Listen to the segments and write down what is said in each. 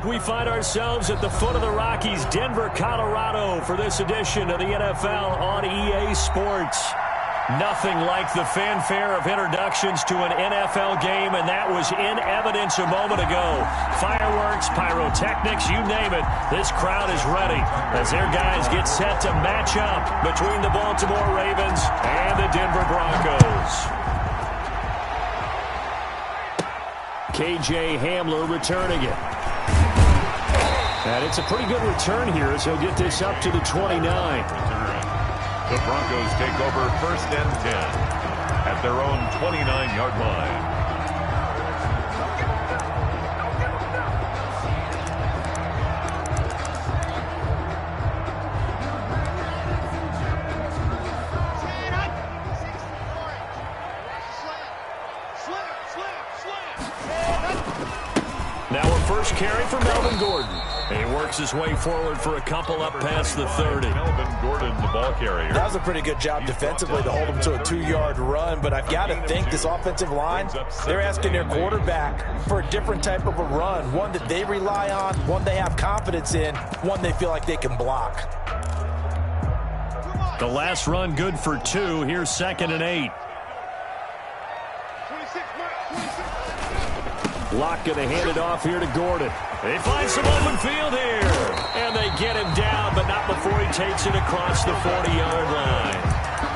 We find ourselves at the foot of the Rockies, Denver, Colorado, for this edition of the NFL on EA Sports. Nothing like the fanfare of introductions to an NFL game, and that was in evidence a moment ago. Fireworks, pyrotechnics, you name it. This crowd is ready as their guys get set to match up between the Baltimore Ravens and the Denver Broncos. KJ Hamler returning it. And it's a pretty good return here as he'll get this up to the 29. The Broncos take over 1st and 10 at their own 29-yard line. Now a first carry for Melvin Gordon. He works his way forward for a couple up past the 30. Melvin Gordon, the ball carrier. That was a pretty good job defensively to hold him to a 2-yard run, but I've got to think this offensive line, they're asking their quarterback for a different type of a run, one that they rely on, one they have confidence in, one they feel like they can block. The last run good for 2. Here's 2nd and 8. Locke going to hand it off here to Gordon. They find some open field here. And they get him down, but not before he takes it across the 40-yard line.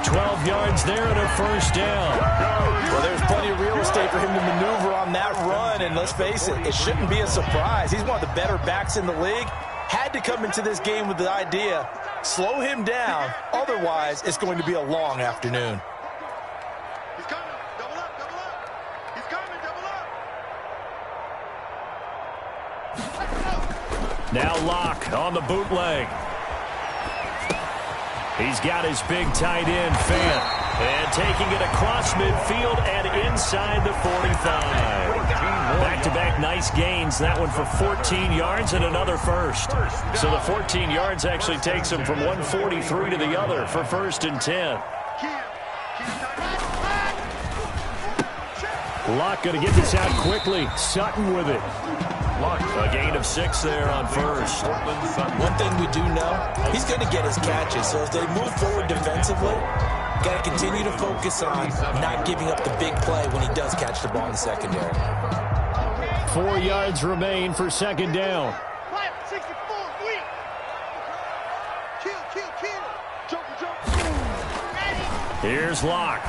12 yards there and a first down. Well, there's plenty of real estate for him to maneuver on that run. And let's face it, it shouldn't be a surprise. He's one of the better backs in the league. Had to come into this game with the idea, slow him down. Otherwise, it's going to be a long afternoon. Now Locke on the bootleg. He's got his big tight end, Fant. And taking it across midfield and inside the 45. Back-to-back nice gains. That one for 14 yards and another first. So the 14 yards actually takes him from 143 to the other for 1st and 10. Locke going to get this out quickly. Sutton with it. A gain of 6 there on first. One thing we do know, he's going to get his catches. So as they move forward defensively, got to continue to focus on not giving up the big play when he does catch the ball in the secondary. 4 yards remain for 2nd down. Here's Locke.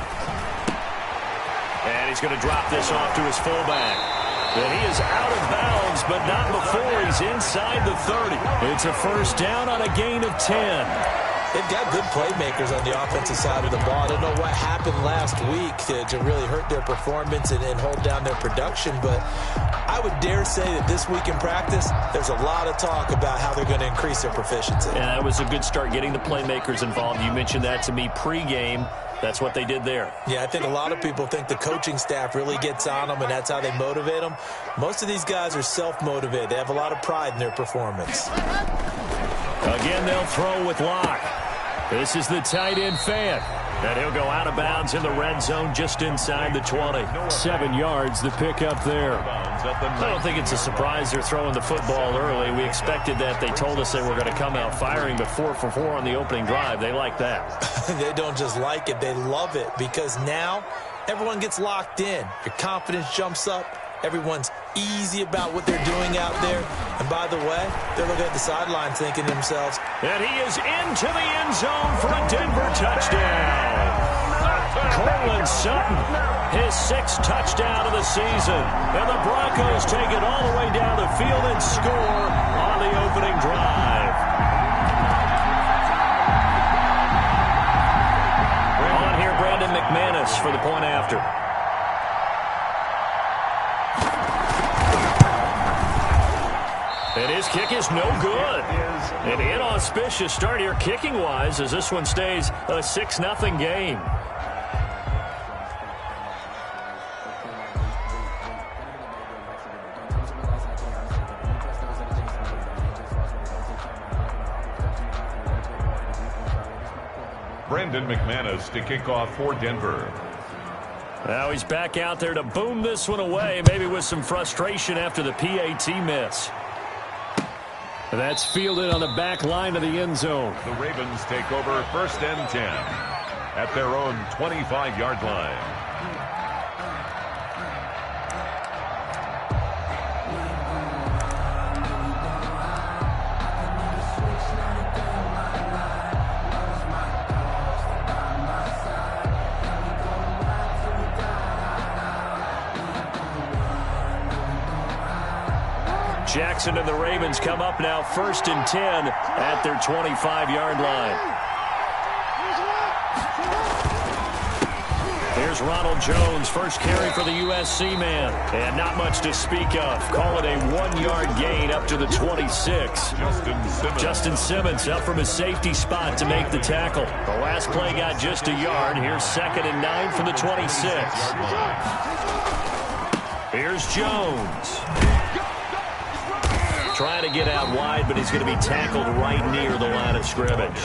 And he's going to drop this off to his fullback. And he is out of bounds, but not before he's inside the 30. It's a first down on a gain of 10. They've got good playmakers on the offensive side of the ball. I don't know what happened last week to really hurt their performance and hold down their production, but I would dare say that this week in practice, there's a lot of talk about how they're going to increase their proficiency. And that was a good start getting the playmakers involved. You mentioned that to me pregame. That's what they did there. Yeah, I think a lot of people think the coaching staff really gets on them, and that's how they motivate them. Most of these guys are self-motivated. They have a lot of pride in their performance. Again, they'll throw with Locke. This is the tight end, Fant. And he'll go out of bounds in the red zone just inside the 20. 7 yards, the pickup there. I don't think it's a surprise they're throwing the football early. We expected that. They told us they were going to come out firing, but 4 for 4 on the opening drive. They like that. They don't just like it. They love it because now everyone gets locked in. Your confidence jumps up. Everyone's easy about what they're doing out there. And by the way, they're looking at the sidelines thinking to themselves, and he is into the end zone for a Denver touchdown. Cortland Sutton, his 6th touchdown of the season. And the Broncos take it all the way down the field and score on the opening drive. On here, Brandon McManus for the point after. And his kick is no good. An inauspicious start here kicking-wise as this one stays a 6-0 game. Brendan McManus to kick off for Denver. Now he's back out there to boom this one away, maybe with some frustration after the PAT miss. That's fielded on the back line of the end zone. The Ravens take over 1st and 10 at their own 25-yard line. Jackson and the Ravens come up now 1st and 10 at their 25-yard line. Here's Ronald Jones, first carry for the USC man. And not much to speak of. Call it a 1-yard gain up to the 26. Justin Simmons up from his safety spot to make the tackle. The last play got just a yard. Here's 2nd and 9 from the 26. Here's Jones. Trying to get out wide, but he's going to be tackled right near the line of scrimmage.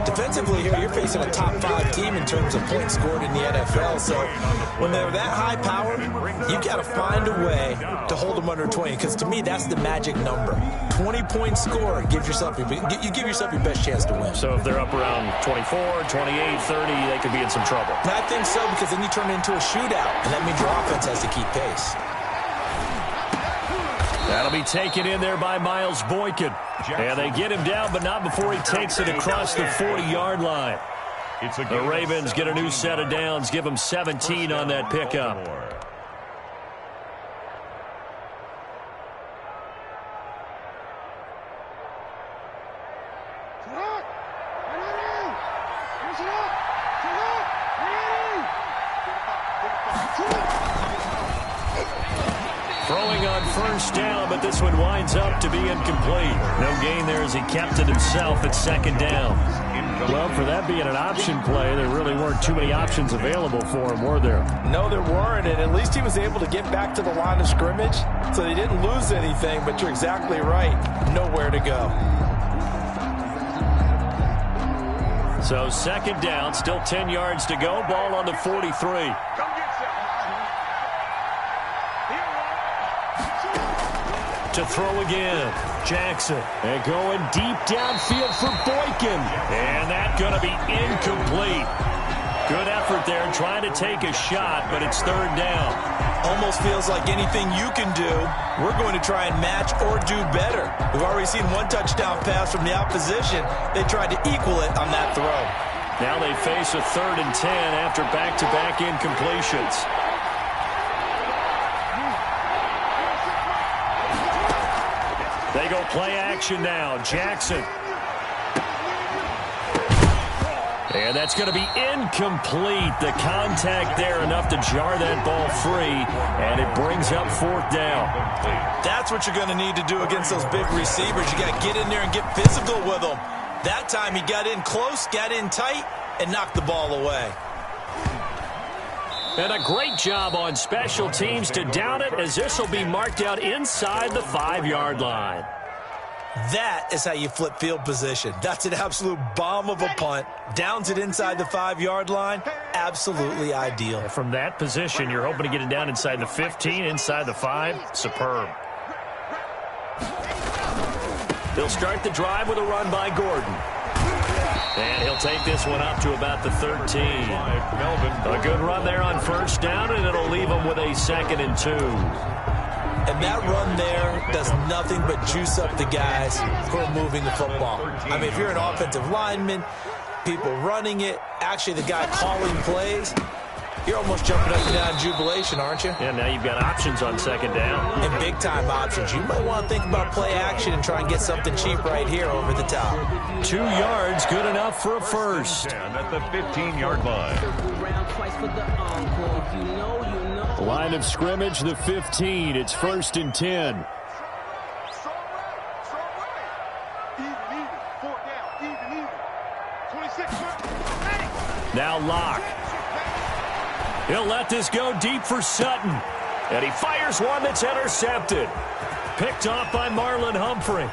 Defensively here, you're facing a top 5 team in terms of points scored in the NFL. So when they're that high powered, you've got to find a way to hold them under 20. Because to me, that's the magic number. 20-point score gives yourself you give yourself your best chance to win. So if they're up around 24, 28, 30, they could be in some trouble. And I think so, because then you turn it into a shootout, and that means your offense has to keep pace. That'll be taken in there by Miles Boykin. And they get him down, but not before he takes it across the 40-yard line. The Ravens get a new set of downs, give them 17 on that pickup. Throwing on 1st down, but this one winds up to be incomplete. No gain there as he kept it himself at 2nd down. Well, for that being an option play, there really weren't too many options available for him, were there? No, there weren't, and at least he was able to get back to the line of scrimmage, so they didn't lose anything, but you're exactly right. Nowhere to go. So 2nd down, still 10 yards to go. Ball on the 43. To throw again, Jackson. And going deep downfield for Boykin. And that's going to be incomplete. Good effort there trying to take a shot, but it's 3rd down. Almost feels like anything you can do, we're going to try and match or do better. We've already seen one touchdown pass from the opposition. They tried to equal it on that throw. Now they face a 3rd and 10 after back-to-back incompletions. They go play action now. Jackson. And that's going to be incomplete. The contact there enough to jar that ball free, and it brings up 4th down. That's what you're going to need to do against those big receivers. You got to get in there and get physical with them. That time he got in close, got in tight, and knocked the ball away. And a great job on special teams to down it, as this will be marked out inside the 5-yard line. That is how you flip field position. That's an absolute bomb of a punt. Downs it inside the 5-yard line. Absolutely ideal. From that position, you're hoping to get it down inside the 15, inside the 5. Superb. They'll start the drive with a run by Gordon. And he'll take this one up to about the 13. A good run there on 1st down, and it'll leave him with a 2nd and 2. And that run there does nothing but juice up the guys who are moving the football. I mean, if you're an offensive lineman, people running it, actually the guy calling plays, you're almost jumping up and down in jubilation, aren't you? Yeah, now you've got options on 2nd down. And big-time options. You might want to think about play action and try and get something cheap right here over the top. 2 yards, good enough for a first. And at the 15-yard line. Line of scrimmage, the 15. It's 1st and 10. Now Locke. He'll let this go deep for Sutton. And he fires one that's intercepted. Picked off by Marlon Humphrey.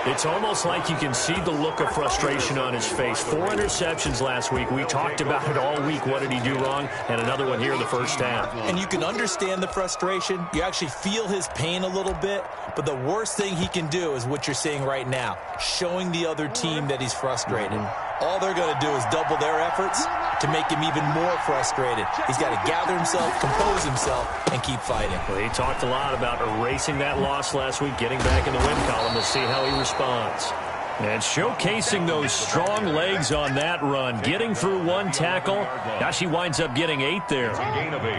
It's almost like you can see the look of frustration on his face. 4 interceptions last week. We talked about it all week. What did he do wrong? And another one here in the first half. And you can understand the frustration. You actually feel his pain a little bit. But the worst thing he can do is what you're seeing right now, showing the other team that he's frustrated. All they're going to do is double their efforts to make him even more frustrated. He's got to gather himself, compose himself, and keep fighting. Well, he talked a lot about erasing that loss last week, getting back in the win column. We'll see how he responds. And showcasing those strong legs on that run, getting through 1 tackle. Now she winds up getting 8 there.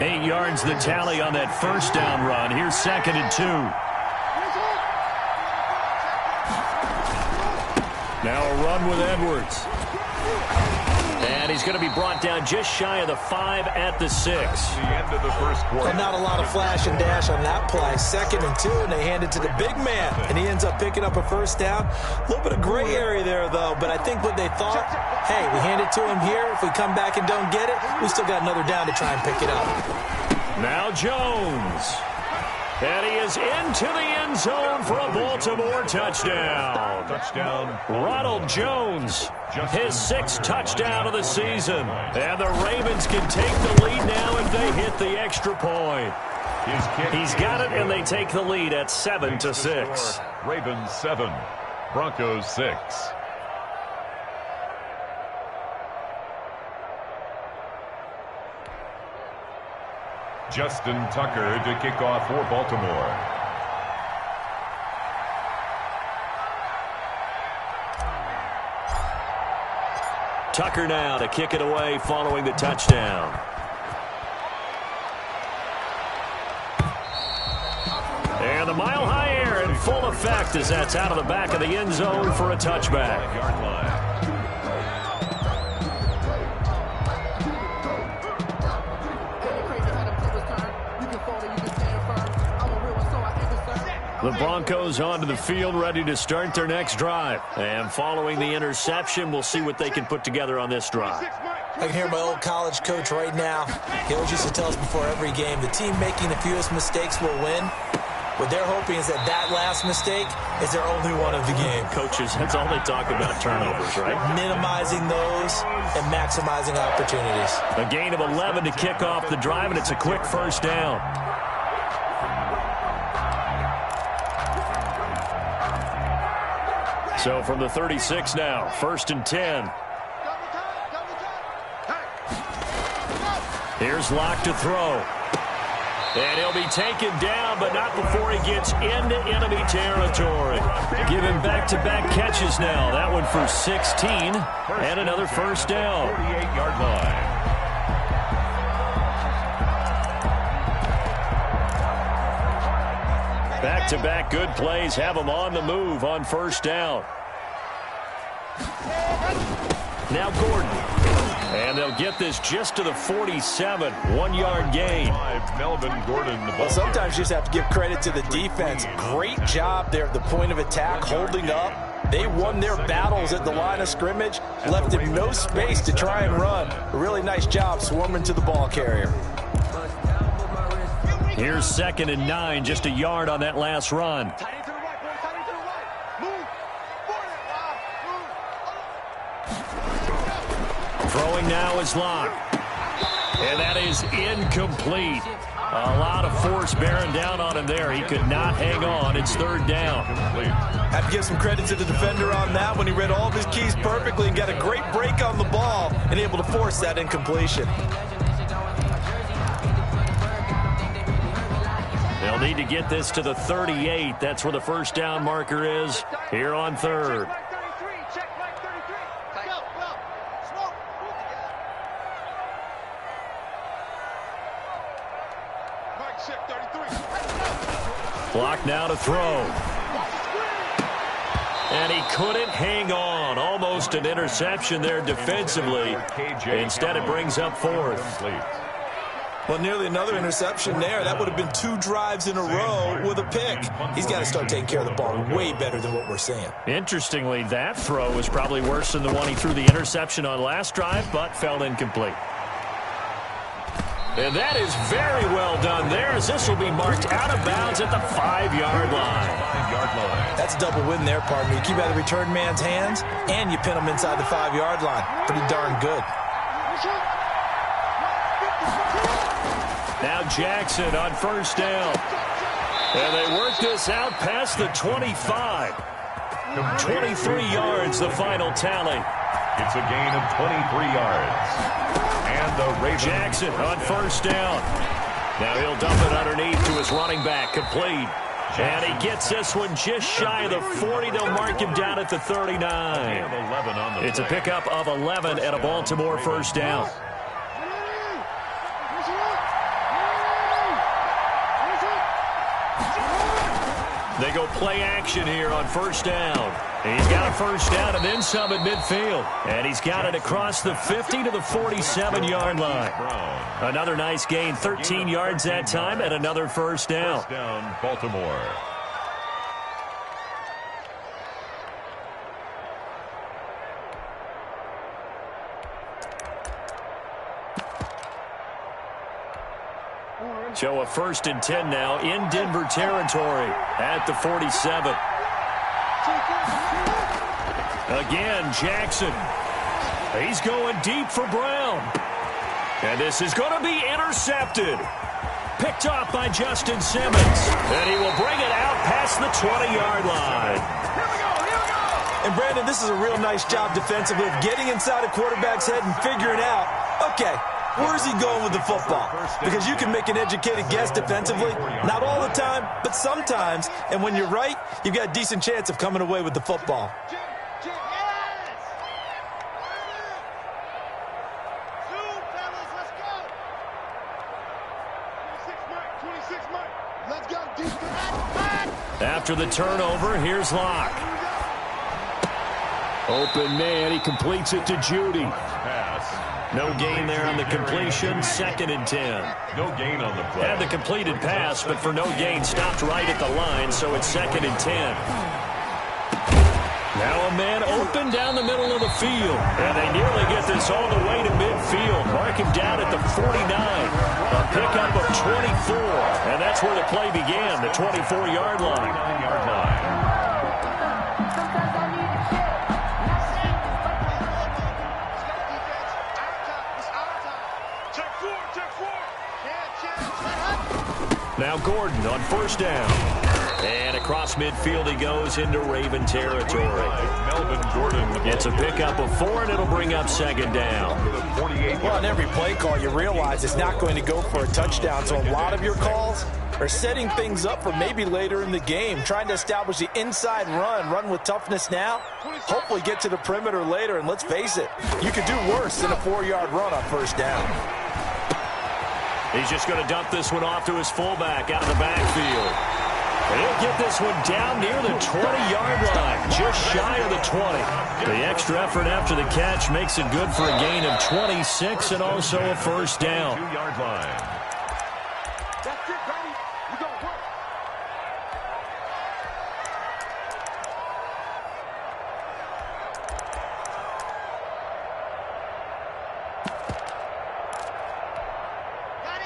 8 yards the tally on that first down run. Here's 2nd and 2. Now a run with Edwards. And he's going to be brought down just shy of the 5 at the 6. The end of the first quarter. And not a lot of flash and dash on that play. 2nd and 2, and they hand it to the big man. And he ends up picking up a first down. A little bit of gray area there, though. But I think what they thought, hey, we hand it to him here. If we come back and don't get it, we still got another down to try and pick it up. Now Jones. And he is into the end zone for a Baltimore touchdown. Ronald Jones, his 6th touchdown of the season. And the Ravens can take the lead now if they hit the extra point. He's got it, and they take the lead at 7-6. Ravens 7, Broncos 6. Justin Tucker to kick off for Baltimore. Tucker now to kick it away following the touchdown. And the mile high air in full effect as that's out of the back of the end zone for a touchback. Yard line. The Broncos onto the field, ready to start their next drive. And following the interception, we'll see what they can put together on this drive. I can hear my old college coach right now. He always used to tell us before every game, the team making the fewest mistakes will win. What they're hoping is that that last mistake is their only one of the game. Coaches, that's all they talk about, turnovers, right? Minimizing those and maximizing opportunities. A gain of 11 to kick off the drive, and it's a quick first down. So from the 36 now, 1st and 10. Here's Locke to throw. And he'll be taken down, but not before he gets into enemy territory. Give him back-to-back catches now. That one for 16 and another first down. 48-yard line. Back-to-back good plays have him on the move on first down. Now Gordon. And they'll get this just to the 47. 1-yard gain. Melvin Gordon. Well, sometimes you just have to give credit to the defense. Great job there at the point of attack, holding up. They won their battles at the line of scrimmage, left him no space to try and run. A really nice job swarming to the ball carrier. Here's 2nd and 9, just a yard on that last run. Throwing now is Locke. And that is incomplete. A lot of force bearing down on him there. He could not hang on. It's 3rd down. Have to give some credit to the defender on that when he read all of his keys perfectly and got a great break on the ball and able to force that incompletion. They'll need to get this to the 38. That's where the first down marker is here on 3rd. Clock now to throw. And he couldn't hang on. Almost an interception there defensively. Instead, it brings up 4th. Well, nearly another interception there. That would have been 2 drives in a row with a pick. He's got to start taking care of the ball way better than what we're seeing. Interestingly, that throw was probably worse than the one he threw the interception on last drive, but fell incomplete. And that is very well done there, as this will be marked out of bounds at the 5-yard line. That's That's a double win there, partner. You keep out of the return man's hands, and you pin him inside the 5-yard line. Pretty darn good. Now Jackson on first down. And they work this out past the 25. 23 yards, the final tally. It's a gain of 23 yards. And the Ravens. Jackson on first down. Now he'll dump it underneath to his running back. Complete. And he gets this one just shy of the 40. They'll mark him down at the 39. It's a pickup of 11 and a Baltimore first down. They go play action here on first down. He's got a first down and then some at midfield. And he's got it across the 50 to the 47-yard line. Another nice gain, 13 yards that time, and another first down. First down, Baltimore. Show a 1st and 10 now in Denver territory at the 47. Again, Jackson. He's going deep for Brown. And this is going to be intercepted. Picked off by Justin Simmons. And he will bring it out past the 20-yard line. And, Brandon, this is a real nice job defensively of getting inside a quarterback's head and figuring out, okay, where's he going with the football? Because you can make an educated guess defensively. Not all the time, but sometimes. And when you're right, you've got a decent chance of coming away with the football. After the turnover, here's Locke. Open man, he completes it to Judy. Pass. No gain there on the completion, 2nd and 10. No gain on the play. Had the completed pass, but for no gain, stopped right at the line, so it's 2nd and 10. Now a man open down the middle of the field, and they nearly get this all the way to midfield. Mark him down at the 49. A pickup of 24, and that's where the play began, the 24-yard line. 29-yard line. Now Gordon on first down. And across midfield he goes into Raven territory. Melvin Gordon. It's a pickup of 4, and it'll bring up 2nd down. Well, on every play call, you realize it's not going to go for a touchdown. So a lot of your calls are setting things up for maybe later in the game, trying to establish the inside run with toughness now, hopefully get to the perimeter later. And let's face it, you could do worse than a 4-yard run on first down. He's just going to dump this one off to his fullback out of the backfield. And he'll get this one down near the 20-yard line, just shy of the 20. The extra effort after the catch makes it good for a gain of 26 and also a first down. 2-yard line. That's it, buddy. We gonna work.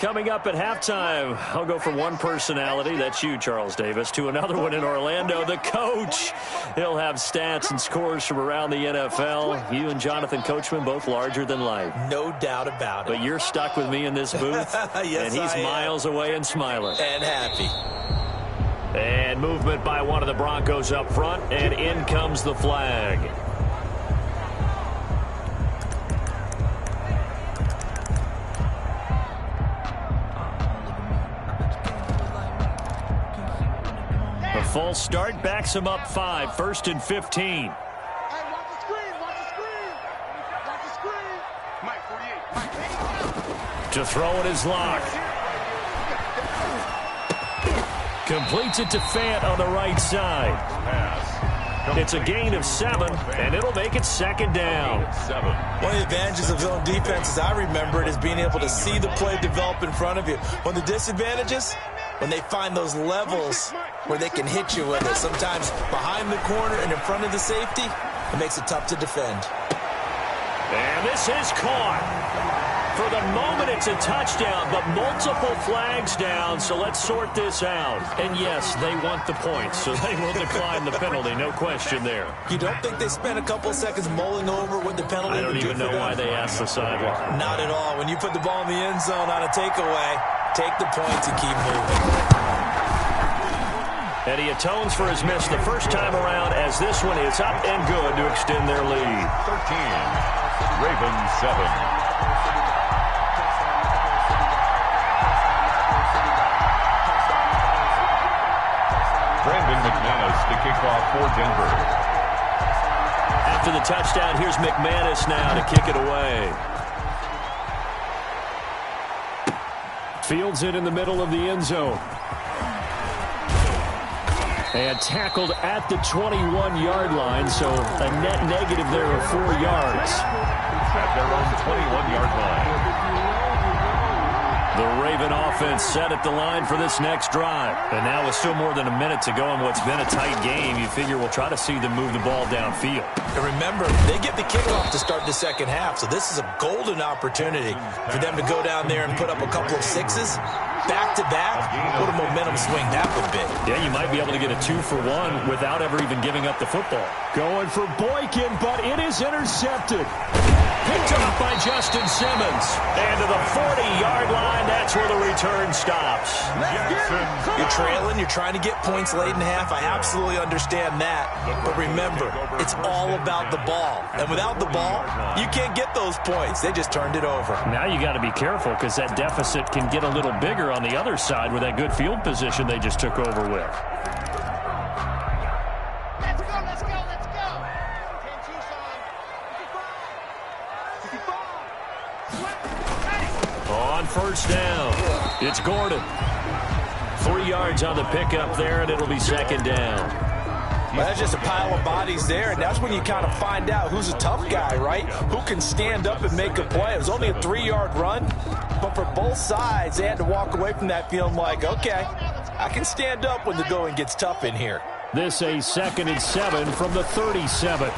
Coming up at halftime, I'll go from one personality, that's you, Charles Davis, to another one in Orlando, the coach. He'll have stats and scores from around the NFL. You and Jonathan Coachman, both larger than life. No doubt about it. But you're stuck with me in this booth, Yes, and he's miles away and smiling. And happy. And movement by one of the Broncos up front, and in comes the flag. A full start backs him up 5, 1st and 15. Hey, watch the screen, watch the screen. Watch the screen. Mike 48. To throw it is Locke. Completes it to Fant on the right side. Pass. It's a gain of 7, and it'll make it 2nd down. One of the advantages of zone defense, as I remember it, is being able to see the play develop in front of you. One of the disadvantages, when they find those levels where they can hit you with it, sometimes behind the corner and in front of the safety, it makes it tough to defend. And this is caught. For the moment, it's a touchdown, but multiple flags down, so let's sort this out. And yes, they want the points, so they will decline the penalty, no question there. You don't think they spent a couple of seconds mulling over what the penalty I don't even know why they asked the sideline. Not at all. When you put the ball in the end zone on a takeaway, take the points and keep moving. And he atones for his miss the first time around as this one is up and good to extend their lead. 13, Ravens 7. Brandon McManus to kick off for Denver. After the touchdown, here's McManus now to kick it away. Fields it in the middle of the end zone. And tackled at the 21-yard line, so a net negative there of 4 yards. At their own 21-yard line. The Raven offense set at the line for this next drive. And now with still more than a minute to go in what's been a tight game, you figure we'll try to see them move the ball downfield. And remember, they get the kickoff to start the second half, so this is a golden opportunity for them to go down there and put up a couple of sixes. Back-to-back, what a momentum swing that would be. Yeah, you might be able to get a 2-for-1 without ever even giving up the football. Going for Boykin, but it is intercepted. Picked up by Justin Simmons. And to the 40-yard line, that's where the return stops. You're trailing, you're trying to get points late in half. I absolutely understand that. But remember, it's all about the ball. And without the ball, you can't get those points. They just turned it over. Now you got to be careful because that deficit can get a little bigger on the other side with that good field position they just took over with. Let's go, let's go, let's go. 10 Tucson. 55. On first down, it's Gordon. 3 yards on the pickup there, and it'll be second down. Well, that's just a pile of bodies there, and that's when you kind of find out who's a tough guy, right? Who can stand up and make a play. It was only a 3-yard run, but for both sides, they had to walk away from that feeling like, okay, I can stand up when the going gets tough in here. This a 2nd and 7 from the 37.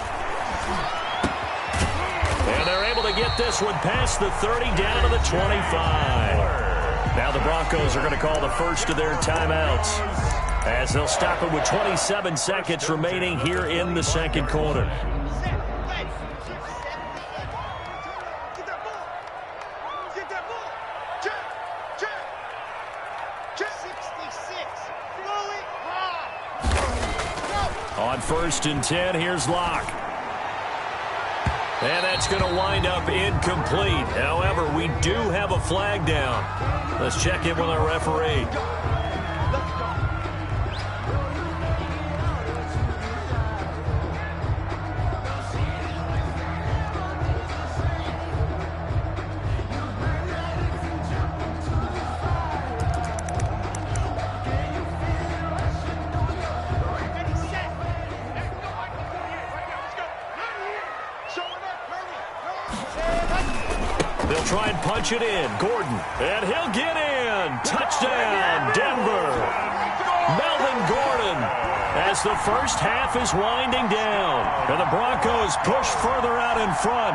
And they're able to get this one past the 30 down to the 25. Now the Broncos are going to call the first of their timeouts as they'll stop it with 27 seconds remaining here in the second quarter. On 1st and 10, here's Locke. And that's going to wind up incomplete. However, we do have a flag down. Let's check in with our referee. They'll try and punch it in. Gordon, and he'll get in. Touchdown, Denver. Melvin Gordon, as the first half is winding down. And the Broncos push further out in front.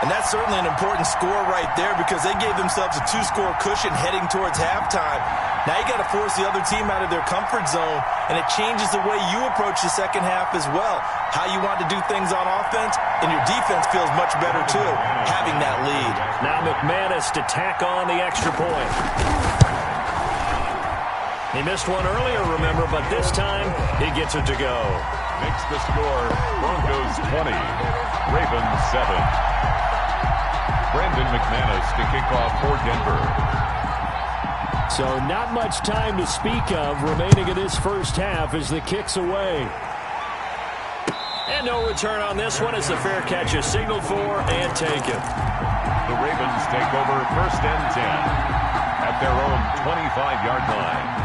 And that's certainly an important score right there because they gave themselves a 2-score cushion heading towards halftime. Now you got to force the other team out of their comfort zone, and it changes the way you approach the second half as well. How you want to do things on offense, and your defense feels much better too, having that lead. Now McManus to tack on the extra point. He missed one earlier, remember, but this time he gets it to go. Makes the score Broncos 20, Ravens 7. Brandon McManus to kick off for Denver. So not much time to speak of remaining in this first half as the kick's away. And no return on this one as the fair catch is signaled for and taken. The Ravens take over 1st and 10 at their own 25-yard line.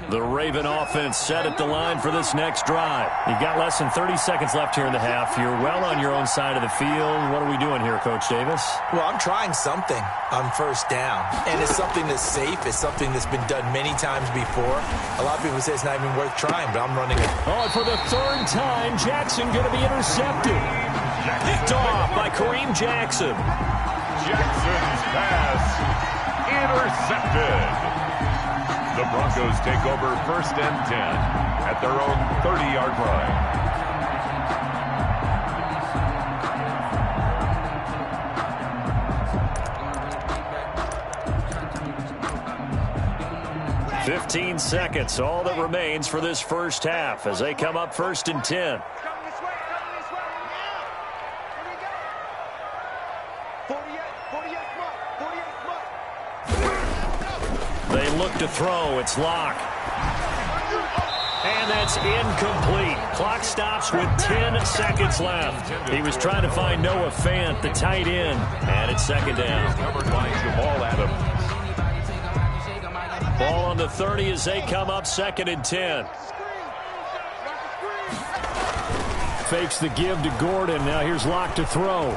The Raven offense set at the line for this next drive. You've got less than 30 seconds left here in the half. You're well on your own side of the field. What are we doing here, Coach Davis? Well, I'm trying something on first down, and it's something that's safe. It's something that's been done many times before. A lot of people say it's not even worth trying, but I'm running it. Oh, and for the third time, Jackson going to be intercepted. Picked off by Kareem Jackson. Jackson's pass intercepted. The Broncos take over 1st and 10 at their own 30-yard line. 15 seconds, all that remains for this first half as they come up 1st and 10. They look to throw. It's Locke. And that's incomplete. Clock stops with 10 seconds left. He was trying to find Noah Fant, the tight end. And it's 2nd down. Covered by Jamal Adams. Ball on the 30 as they come up 2nd and 10. Fakes the give to Gordon. Now here's Locke to throw.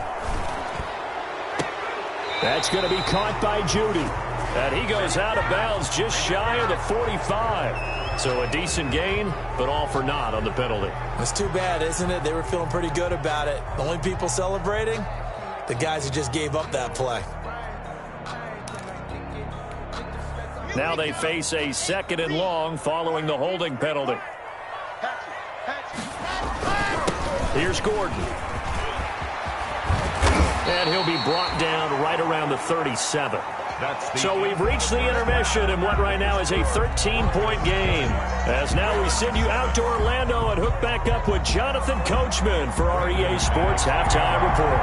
That's going to be caught by Judy. And he goes out of bounds just shy of the 45. So a decent gain, but all for naught on the penalty. It's too bad, isn't it? They were feeling pretty good about it. The only people celebrating, the guys who just gave up that play. Now they face a 2nd and long following the holding penalty. Here's Gordon. And he'll be brought down right around the 37. So we've reached the intermission in what right now is a 13-point game. As now we send you out to Orlando and hook back up with Jonathan Coachman for our EA Sports Halftime Report.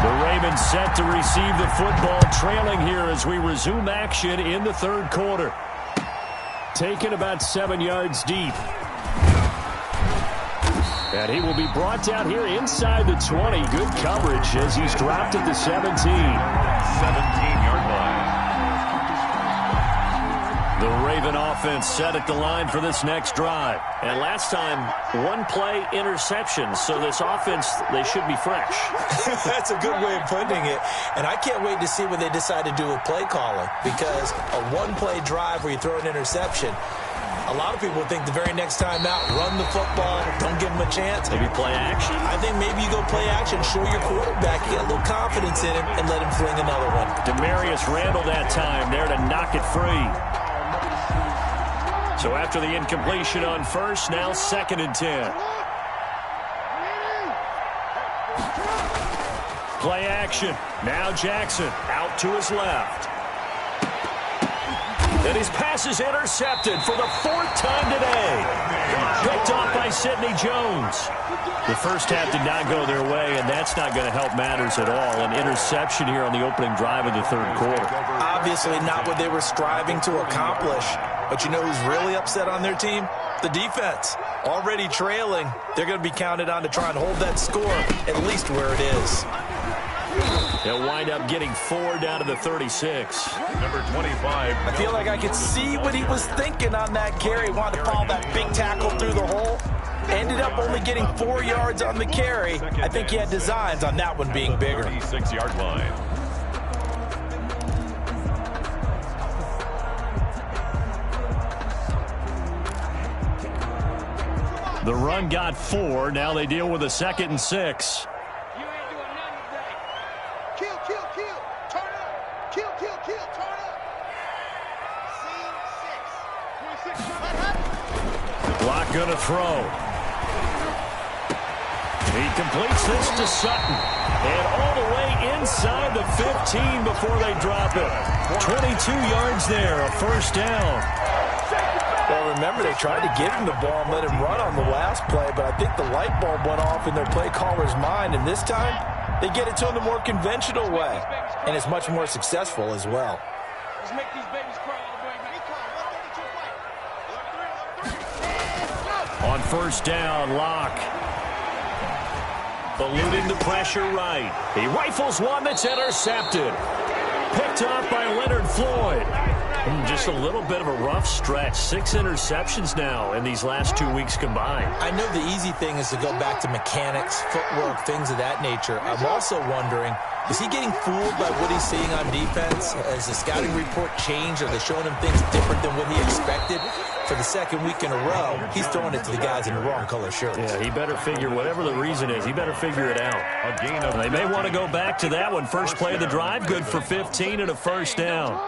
The Ravens set to receive the football, trailing here as we resume action in the 3rd quarter. Taken about 7 yards deep. And he will be brought down here inside the 20. Good coverage as he's dropped at the 17. 17-yard line. The Raven offense set at the line for this next drive. And last time, 1-play interception. So this offense, they should be fresh. That's a good way of putting it. And I can't wait to see what they decide to do with play calling. Because a 1-play drive where you throw an interception, a lot of people think the very next time out, run the football, don't give them a chance. Maybe play action? I think maybe you go play action, show your quarterback, you get a little confidence in him, and let him fling another one. Demarius Randall that time there to knock it free. So after the incompletion on first, now 2nd and 10. Play action. Now Jackson out to his left. And his pass is intercepted for the 4th time today. Picked off by Sidney Jones. The first half did not go their way, and that's not going to help matters at all. An interception here on the opening drive of the 3rd quarter. Obviously not what they were striving to accomplish. But you know who's really upset on their team? The defense. Already trailing. They're going to be counted on to try and hold that score at least where it is. They'll wind up getting 4 down to the 36. Number 25. I feel like I could see what he was thinking on that carry. Wanted to follow that big tackle through the hole. Ended up only getting 4 yards on the carry. I think he had designs on that one being bigger. 36-yard line. The run got 4. Now they deal with a 2nd and 6. You ain't doing nothing today. Kill, kill, kill. Turn up. Kill, kill, kill. Turn up. Scene 6. 26. What happened? Block gonna throw. He completes this to Sutton. And all the way inside the 15 before they drop it. 22 yards there, a 1st down. Well, remember, they tried to give him the ball and let him run on the last play, but I think the light bulb went off in their play caller's mind, and this time they get it to him the more conventional way, and it's much more successful as well. Let's make these babies cry all the way back. On 1st down, Locke. Eluding the pressure right. He rifles one that's intercepted. Picked off by Leonard Floyd. Just a little bit of a rough stretch. 6 interceptions now in these last 2 weeks combined. I know the easy thing is to go back to mechanics, footwork, things of that nature. I'm also wondering, is he getting fooled by what he's seeing on defense? Has the scouting report changed? Are they showing him things different than what he expected? For the second week in a row, he's throwing it to the guys in the wrong color shirts. Yeah, he better figure, whatever the reason is, he better figure it out. They may want to go back to that one. First play of the drive, good for 15 and a first down.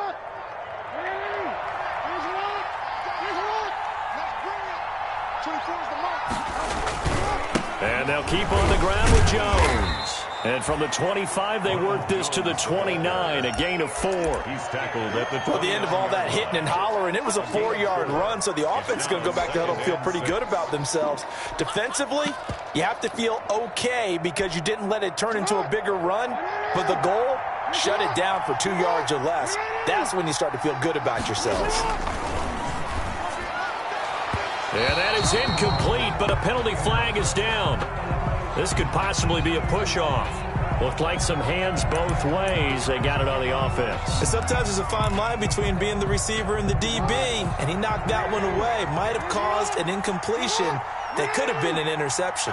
And they'll keep on the ground with Jones. And from the 25, they work this to the 29, a gain of 4. He's tackled at the 20. At the end of all that hitting and hollering, it was a 4-yard run, so the offense is going to go back to huddle, feel pretty good about themselves. Defensively, you have to feel okay because you didn't let it turn into a bigger run, but the goal, shut it down for 2 yards or less. That's when you start to feel good about yourselves. And that is incomplete, but a penalty flag is down. This could possibly be a push-off. Looked like some hands both ways. They got it on the offense. And sometimes there's a fine line between being the receiver and the DB, and he knocked that one away. Might have caused an incompletion that could have been an interception.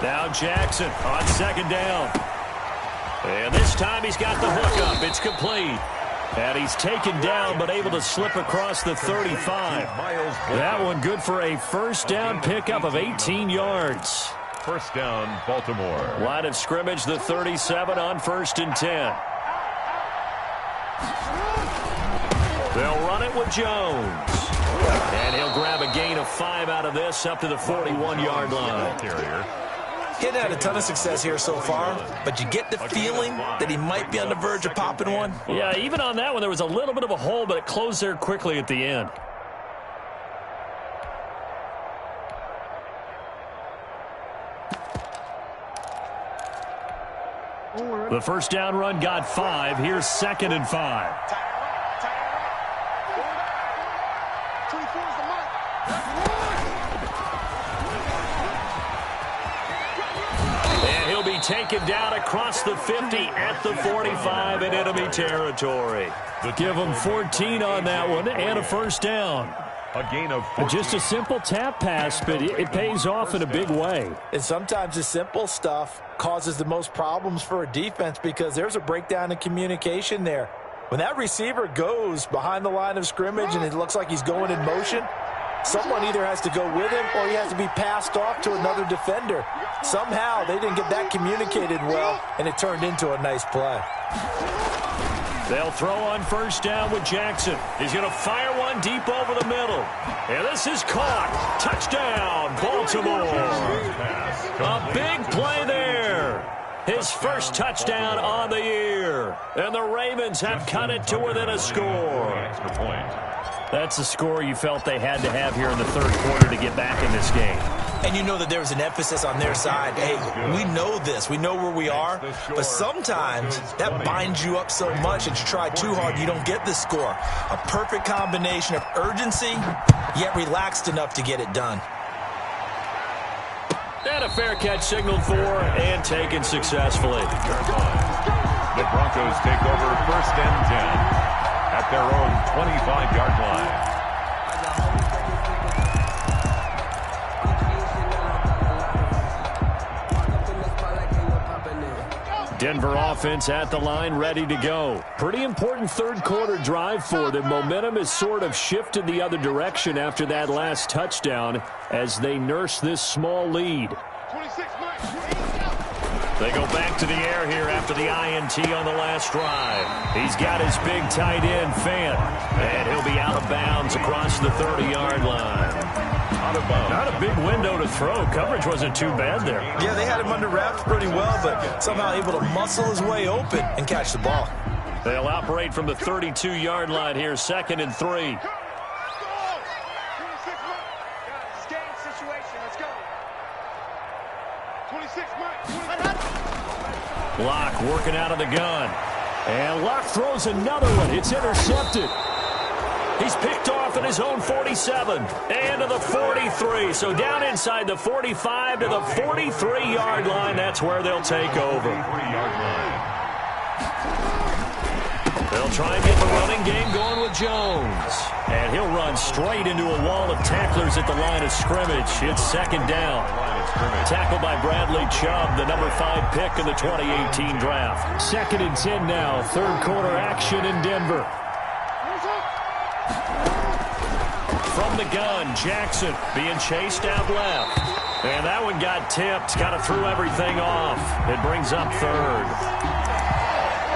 Now Jackson on second down. And this time he's got the hook up. It's complete. And he's taken down but able to slip across the 35. That one good for a first down pickup of 18 yards. First down, Baltimore. Line of scrimmage, the 37 on 1st and 10. They'll run it with Jones. And he'll grab a gain of 5 out of this up to the 41-yard line. Carrier. He hadn't had a ton of success here so far, but you get the feeling that he might be on the verge of popping one. Yeah, even on that one, there was a little bit of a hole, but it closed there quickly at the end. The first down run got 5. Here's 2nd and 5. And he'll be taken down across the 50 at the 45 in enemy territory. Give him 14 on that one and a first down. A gain of 14. Just a simple tap pass, but it pays off in a big way. And sometimes the simple stuff causes the most problems for a defense because there's a breakdown in communication there. When that receiver goes behind the line of scrimmage and it looks like he's going in motion, someone either has to go with him or he has to be passed off to another defender. Somehow they didn't get that communicated well, and it turned into a nice play. They'll throw on first down with Jackson. He's going to fire one deep over the middle. And this is caught. Touchdown, Baltimore. A big play there. His first touchdown on the year. And the Ravens have cut it to within a score. Extra point. That's the score you felt they had to have here in the third quarter to get back in this game. And you know that there was an emphasis on their side. Hey, we know this. We know where we are. But sometimes that binds you up so much that you try too hard, you don't get the score. A perfect combination of urgency, yet relaxed enough to get it done. And a fair catch signaled for and taken successfully. The Broncos take over 1st and 10 at their own 25-yard line. Denver offense at the line, ready to go. Pretty important third quarter drive for them. Momentum has sort of shifted the other direction after that last touchdown as they nurse this small lead. They go back to the air here after the INT on the last drive. He's got his big tight end, Fant, and he'll be out of bounds across the 30-yard line. Not a big window to throw. Coverage wasn't too bad there. Yeah, they had him under wraps pretty well, but somehow able to muscle his way open and catch the ball. They'll operate from the 32-yard line here, 2nd and 3. Locke working out of the gun. And Locke throws another one. It's intercepted. He's picked off at his own 47 and to the 43. So down inside the 45 to the 43-yard line. That's where they'll take over. They'll They'll try and get the running game going with Jones. And he'll run straight into a wall of tacklers at the line of scrimmage. It's second down. Tackled by Bradley Chubb, the number 5 pick in the 2018 draft. 2nd and 10 now. Third quarter action in Denver. From the gun, Jackson being chased out left. And that one got tipped, kind of threw everything off. It brings up third.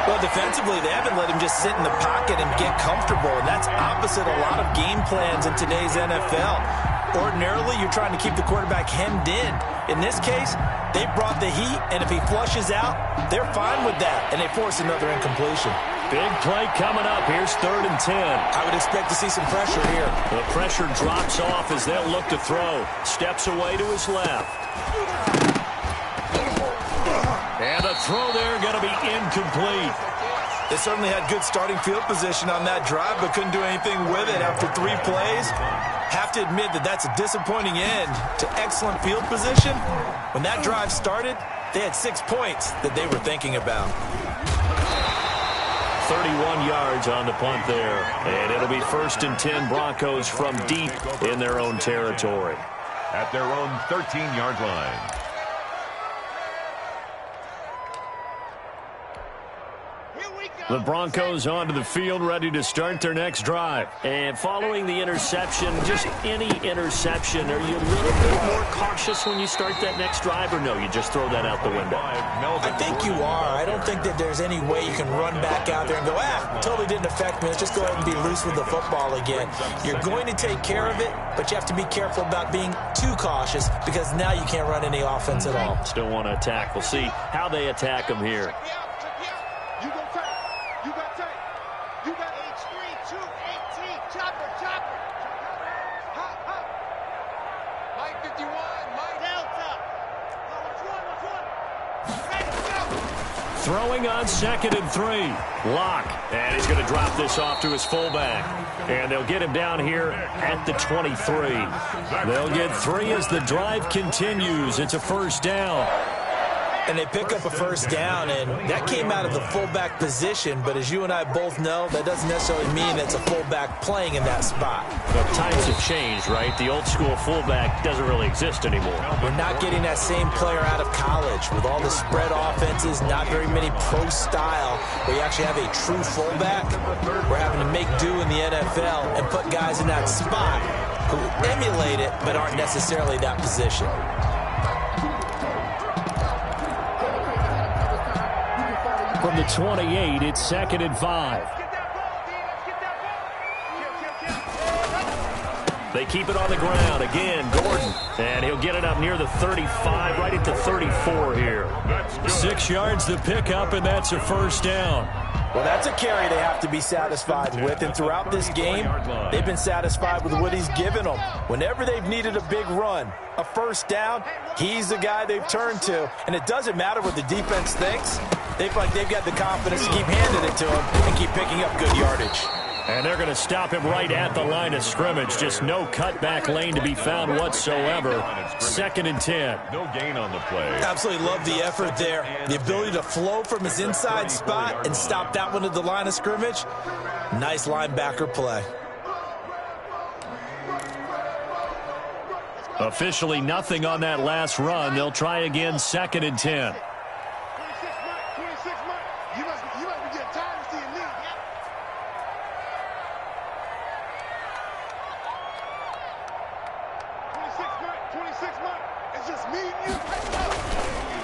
Well, defensively, they haven't let him just sit in the pocket and get comfortable, and that's opposite a lot of game plans in today's NFL. Ordinarily, you're trying to keep the quarterback hemmed in. In this case, they brought the heat, and if he flushes out, they're fine with that, and they force another incompletion. Big play coming up. Here's 3rd and 10. I would expect to see some pressure here. The pressure drops off as they'll look to throw. Steps away to his left. And a throw there going to be incomplete. They certainly had good starting field position on that drive, but couldn't do anything with it after 3 plays. Have to admit that that's a disappointing end to excellent field position. When that drive started, they had 6 points that they were thinking about. 31 yards on the punt there. And it'll be 1st and 10 Broncos from deep in their own territory. At their own 13-yard line. The Broncos onto the field, ready to start their next drive. And following the interception, just any interception, are you a little bit more cautious when you start that next drive, or no, you just throw that out the window? I think you are. I don't think that there's any way you can run back out there and go, totally didn't affect me. Let's just go ahead and be loose with the football again. You're going to take care of it, but you have to be careful about being too cautious because now you can't run any offense at all. Still want to attack. We'll see how they attack them here. Throwing on 2nd and 3. Lock. And he's going to drop this off to his fullback. And they'll get him down here at the 23. They'll get 3 as the drive continues. It's a 1st down. And they pick up a 1st down, and that came out of the fullback position. But as you and I both know, that doesn't necessarily mean it's a fullback playing in that spot. The times have changed, right? The old school fullback doesn't really exist anymore. We're not getting that same player out of college. With all the spread offenses, not very many pro style, where you actually have a true fullback. We're having to make do in the NFL and put guys in that spot who emulate it but aren't necessarily that position. From the 28, it's 2nd and 5. They keep it on the ground. Again, Gordon. And he'll get it up near the 35, right at the 34 here. 6 yards to pick up, and that's a 1st down. Well, that's a carry they have to be satisfied with. And throughout this game, they've been satisfied with what he's given them. Whenever they've needed a big run, a 1st down, he's the guy they've turned to. And it doesn't matter what the defense thinks. They feel like they've got the confidence to keep handing it to him and keep picking up good yardage. And they're going to stop him right at the line of scrimmage. Just no cutback lane to be found whatsoever. 2nd and 10. No gain on the play. Absolutely love the effort there. The ability to flow from his inside spot and stop that one at the line of scrimmage. Nice linebacker play. Officially nothing on that last run. They'll try again, 2nd and 10.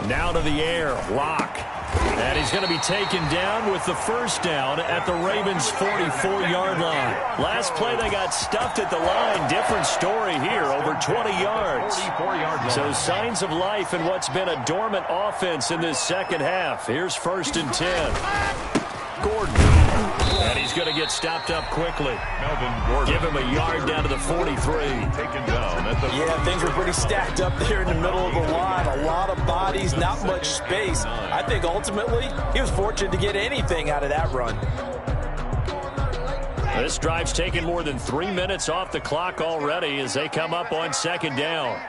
Now to the air, Lock. And he's going to be taken down with the 1st down at the Ravens' 44-yard line. Last play, they got stuffed at the line. Different story here, over 20 yards. 44-yard line. So signs of life in what's been a dormant offense in this second half. Here's 1st and 10. Gordon. And he's going to get stopped up quickly. Melvin Gordon. Give him a yard down to the 43. Taken down at the Yeah, things were pretty stacked up there in the middle of the line. A lot of bodies, not much space. I think ultimately he was fortunate to get anything out of that run. This drive's taken more than 3 minutes off the clock already as they come up on 2nd down.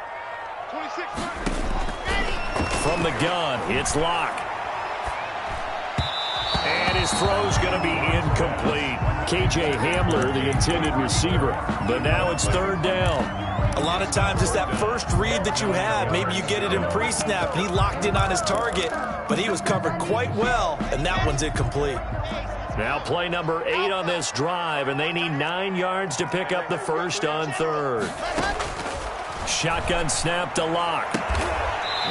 From the gun, it's Lock. And his His throw's going to be incomplete. K.J. Hamler, the intended receiver. But now it's third down. A lot of times it's that first read that you had. Maybe you get it in pre-snap, and he locked in on his target, but he was covered quite well, and that one's incomplete. Now play number 8 on this drive, and they need 9 yards to pick up the first on third. Shotgun snap to Locke.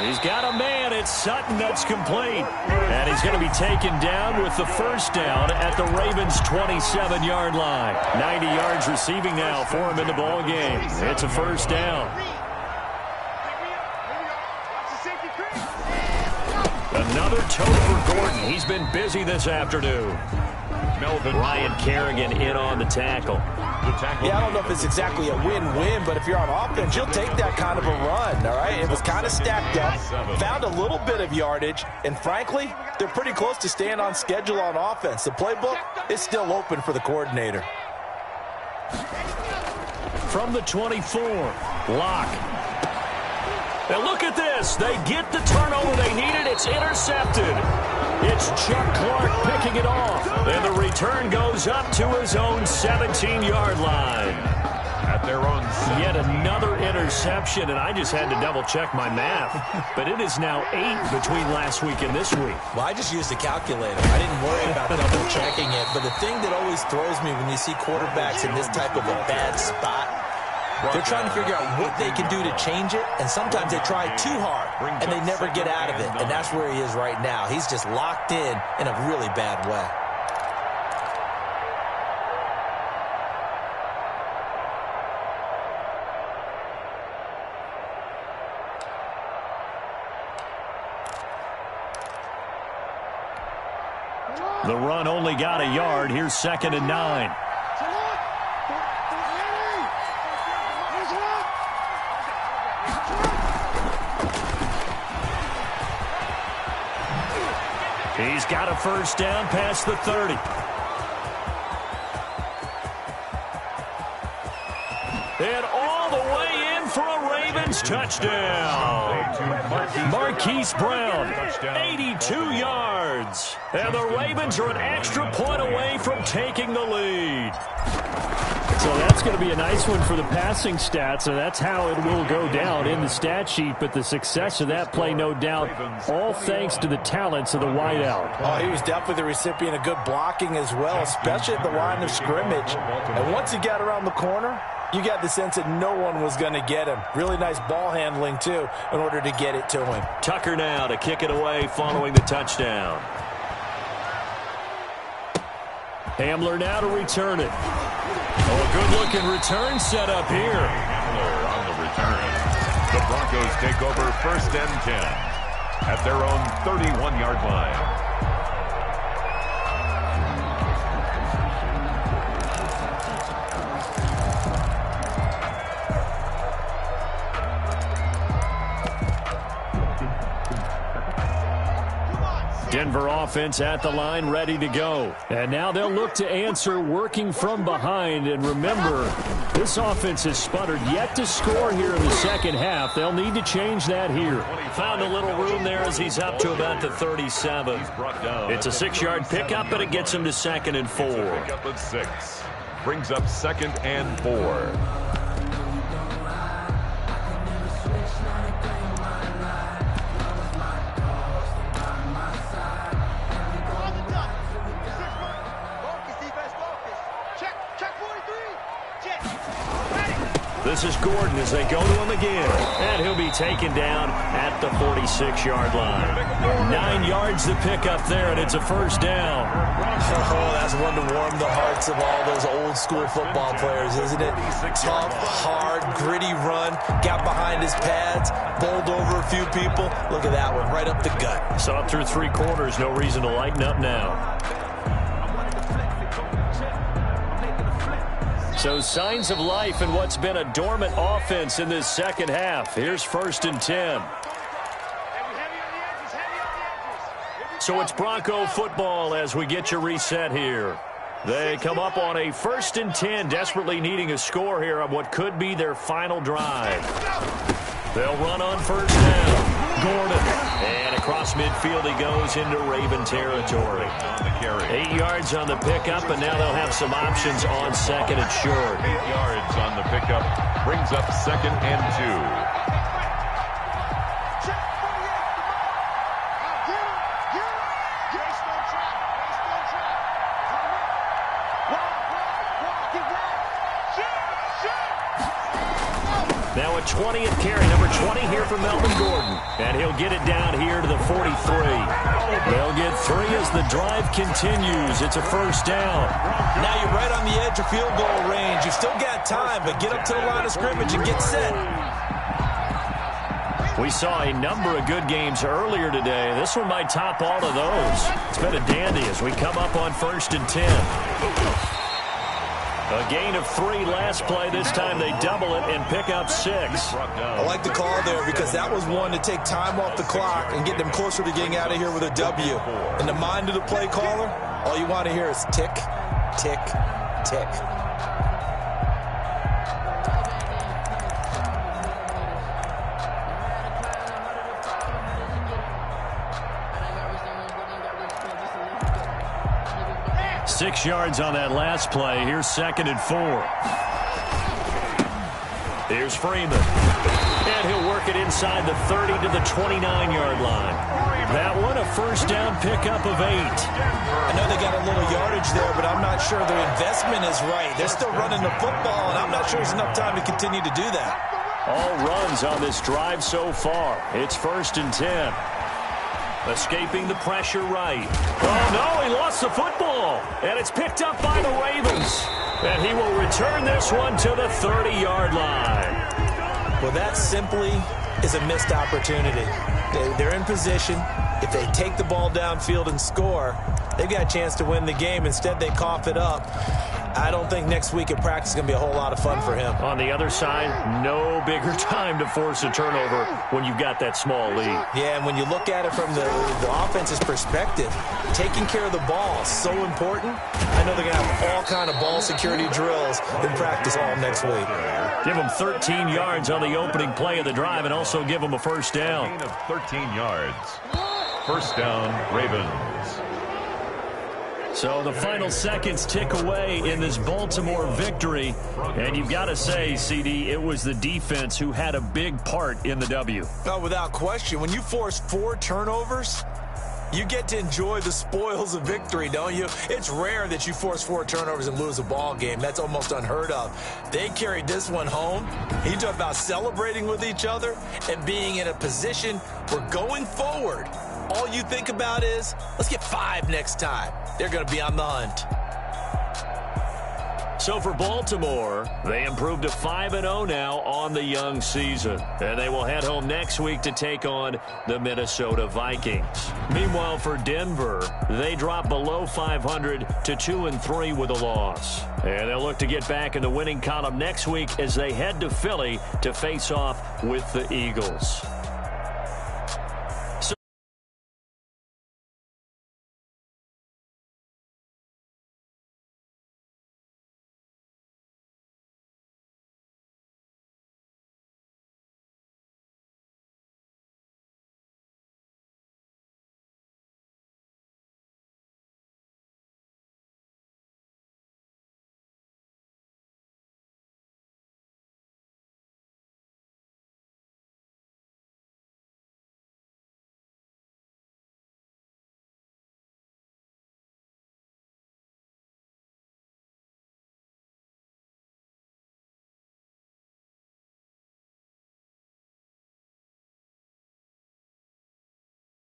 He's got a man. It's Sutton that's complete. And he's going to be taken down with the first down at the Ravens' 27-yard line. 90 yards receiving now for him in the ball game. It's a first down. Another toe for Gordon. He's been busy this afternoon. Ryan Kerrigan in on the tackle. Yeah, I don't know if it's exactly a win-win, but if you're on offense, you'll take that kind of a run, all right? It was kind of stacked up, found a little bit of yardage, and frankly, they're pretty close to staying on schedule on offense. The playbook is still open for the coordinator. From the 24, Locke. Now look at this. They get the turnover they needed. It's intercepted. It's Chuck Clark picking it off. And the return goes up to his own 17-yard line. At their own Yet another interception, and I just had to double-check my math. But it is now 8 between last week and this week. Well, I just used a calculator. I didn't worry about double-checking it. But the thing that always throws me when you see quarterbacks in this type of a bad spot, they're trying to figure out what they can do to change it, and sometimes they try too hard, and they never get out of it, and that's where he is right now. He's just locked in a really bad way. The run only got a yard. Here's 2nd and 9. He's got a first down past the 30. And all the way in for a Ravens touchdown. Marquise Brown, 82 yards. And the Ravens are an extra point away from taking the lead. So that's going to be a nice one for the passing stats, and that's how it will go down in the stat sheet. But the success of that play, no doubt, all thanks to the talents of the wideout. Oh, he was definitely the recipient of good blocking as well, especially at the line of scrimmage. And once he got around the corner, you got the sense that no one was going to get him. Really nice ball handling, too, in order to get it to him. Tucker now to kick it away following the touchdown. Hamler now to return it. Oh, a good-looking return set up here. Hamler on the return. The Broncos take over 1st and 10 at their own 31-yard line. Denver offense at the line, ready to go. And now they'll look to answer working from behind. And remember, this offense has sputtered yet to score here in the second half. They'll need to change that here. Found a little room there as he's up to about the 37. It's a 6-yard pickup, but it gets him to 2nd and 4. Pickup of 6. Brings up 2nd and 4. This is Gordon as they go to him again. And he'll be taken down at the 46-yard line. 9 yards to pick up there, and it's a first down. Oh, that's one to warm the hearts of all those old-school football players, isn't it? Tough, hard, gritty run. Got behind his pads, bowled over a few people. Look at that one, right up the gut. Saw it through 3 quarters. No reason to lighten up now. So signs of life in what's been a dormant offense in this second half. Here's 1st and 10. So it's Bronco football as we get you reset here. They come up on a 1st and 10, desperately needing a score here on what could be their final drive. They'll run on 1st down. Gordon. And across midfield he goes into Raven territory. 8 yards on the pickup, and now they'll have some options on second and short. 8 yards on the pickup. Brings up 2nd and 2. Now a 20th carry, number 20 here for Melvin Gordon. And he'll get it down here to the 43. They'll get 3 as the drive continues. It's a first down. Now you're right on the edge of field goal range. You've still got time, but get up to the line of scrimmage and get set. We saw a number of good games earlier today. This one might top all of those. It's been a dandy as we come up on 1st and 10. A gain of 3 last play. This time they double it and pick up 6. I like the call there because that was one to take time off the clock and get them closer to getting out of here with a W. In the mind of the play caller, all you want to hear is tick, tick, tick. Six yards on that last play. Here's 2nd and 4. Here's Freeman. And he'll work it inside the 30 to the 29-yard line. That one, a first down pickup of 8. I know they got a little yardage there, but I'm not sure their investment is right. They're still running the football, and I'm not sure there's enough time to continue to do that. All runs on this drive so far. It's 1st and 10. Escaping the pressure right. Oh, no, he lost the football. And it's picked up by the Ravens. And he will return this one to the 30-yard line. Well, that simply is a missed opportunity. They're in position. If they take the ball downfield and score, they've got a chance to win the game. Instead, they cough it up. I don't think next week at practice is going to be a whole lot of fun for him. On the other side, no bigger time to force a turnover when you've got that small lead. Yeah, and when you look at it from the offense's perspective, taking care of the ball is so important. I know they're going to have all kind of ball security drills in practice all next week. Give them 13 yards on the opening play of the drive and also give them a first down. Gain of 13 yards. First down, Ravens. So the final seconds tick away in this Baltimore victory. And you've got to say, CD, it was the defense who had a big part in the W. Oh, without question. When you force 4 turnovers, you get to enjoy the spoils of victory, don't you? It's rare that you force 4 turnovers and lose a ball game. That's almost unheard of. They carried this one home. You talk about celebrating with each other and being in a position where going forward, all you think about is, let's get 5 next time. They're going to be on the hunt. So for Baltimore, they improved to 5-0 now on the young season. And they will head home next week to take on the Minnesota Vikings. Meanwhile, for Denver, they drop below 500 to 2-3 with a loss. And they'll look to get back in the winning column next week as they head to Philly to face off with the Eagles.